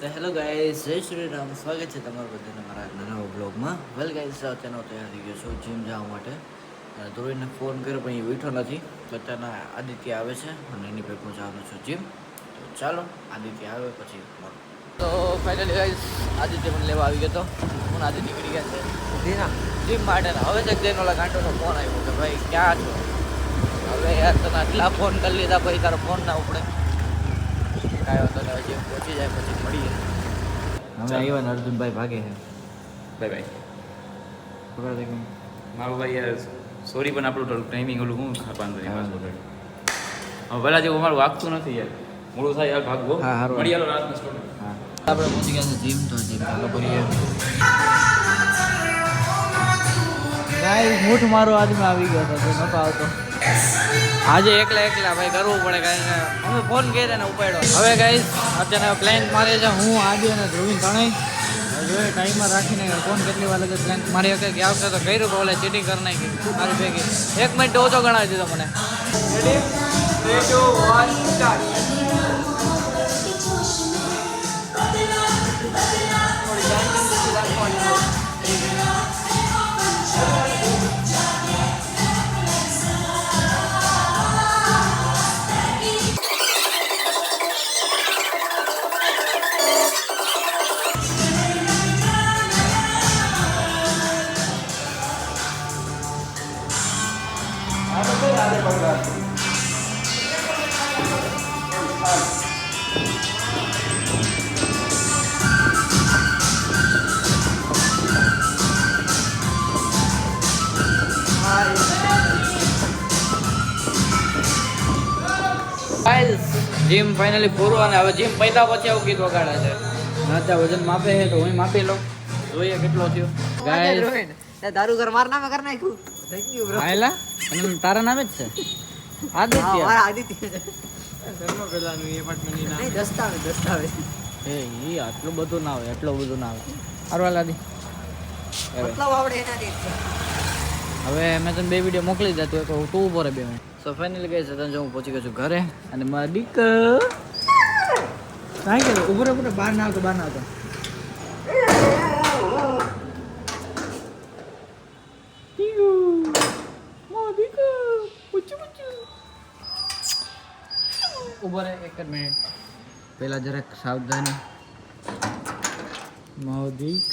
તો hello guys, જય શ્રી રામ. સ્વાગત છે તમારું બધાને મારા નવા બ્લોગમાં. વેલ ગાઈસ, અત્યારનો તૈયાર થઈ ગયો છું જીમ જવા માટે. ધોરીને ફોન કર્યો પણ એ ઉઠ્યો નથી. તો અત્યારના આદિત્ય આવે છે અને એની ભેગું જવાનું છું જીમ. તો ચાલો આદિત્ય આવે પછી મળો. તો ફાઇનલી ગાઈસ, આદિત્ય મને લેવા આવી ગયો તો હું આદિત્ય નીકળી ગયા છે જીમ માટે. હવે જગદેન ઓલા ગાંડોનો ફોન આવ્યો કે ભાઈ ક્યાં છો. હવે યાર તને આટલા ફોન કરી લીધા પછી તારો ફોન ના ઉપડે. કાંઈ વાંધો નહીં, હજી પહોંચી જાય પછી મળીએ. હવે આવ્યા ને અર્જુનભાઈ ભાગે છે. બાય ખબર છે કે મારું ભાઈ યાર સોરી પણ આપણું થોડું ટાઈમિંગ ઓલું હું ખાવાનું હવે પહેલાં જેવું અમારું વાગતું નથી યાર. મોડું થાય યાર ભાગવો. હા સારું મળી આલો રાતનો સ્ટોર. હા આપણે પહોંચી ગયા છે જીમ. તો જીમ ચાલુ કરીએ. ગાઈસ, મૂઠ મારો આદમી આવી ગયો હતો, નતો આવતો. આજે એકલા ભાઈ કરવું પડે કાંઈ. અમે ફોન કર્યા ને ઉપાડ્યો. હવે ગાઈસ, અત્યારે પ્લાન મારે છે હું આજે અને ધ્રુવીન ત્રણેય જોઈએ ટાઈમમાં રાખીને ફોન કેટલી વાર લગે પ્લાન મારી વખતે ગયા વખતે તો કર્યું કે ઓલે ચીટિંગ કરી નાખી મારી ભેગી. 1 મિનિટ ઓછો ગણાવી દીધો મને. Ready 3 2 1 start. જીમ ફાઇનલી પૂરું અને હવે જીમ પહેલા પછી આવું ગીત વગાડે છે. નાચા વજન માપે છે તો હું માપી લઉં, જોઈએ કેટલો થયો. ગાઈસ, દારૂ ઘર માર નામે કર નાખ્યું. Thank you bro. આયલા અને તારા નામે જ છે આદિત્ય. મારા આદિત્ય છે. ધર્મ પેલાનું એપાર્ટમેન્ટની નામ. નહીં, દસ્તાવેજ. એ ઈ આટલું બધું ના આવે, એટલું બધું ના આવે. હારવા લાદી. મતલબ આવડે એનાથી જ છે. હવે મેં તને 2 વિડીયો મોકલી દીધા તો તું ઉભો રહે 2 મિનિટ. સો ફાઇનલી ગઈ છે તને હું પહોંચી ગયો છું ઘરે અને મારા દીક કાંઈ કે ઉભો રહે બહાર ના આવતો. ઉભો રહે 1 જ મિનિટ. પેલા જરાક સાવધાની. મોદીક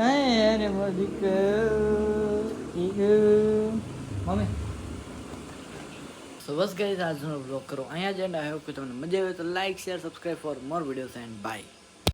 અરે મોદીક મમ્મી. સો બસ ગાઈસ, આજનો બ્લોગ કરો અહીંયા જ એન્ડ. આઈ હોપ કે તમને મજા આવે તો like share subscribe for more videos and by.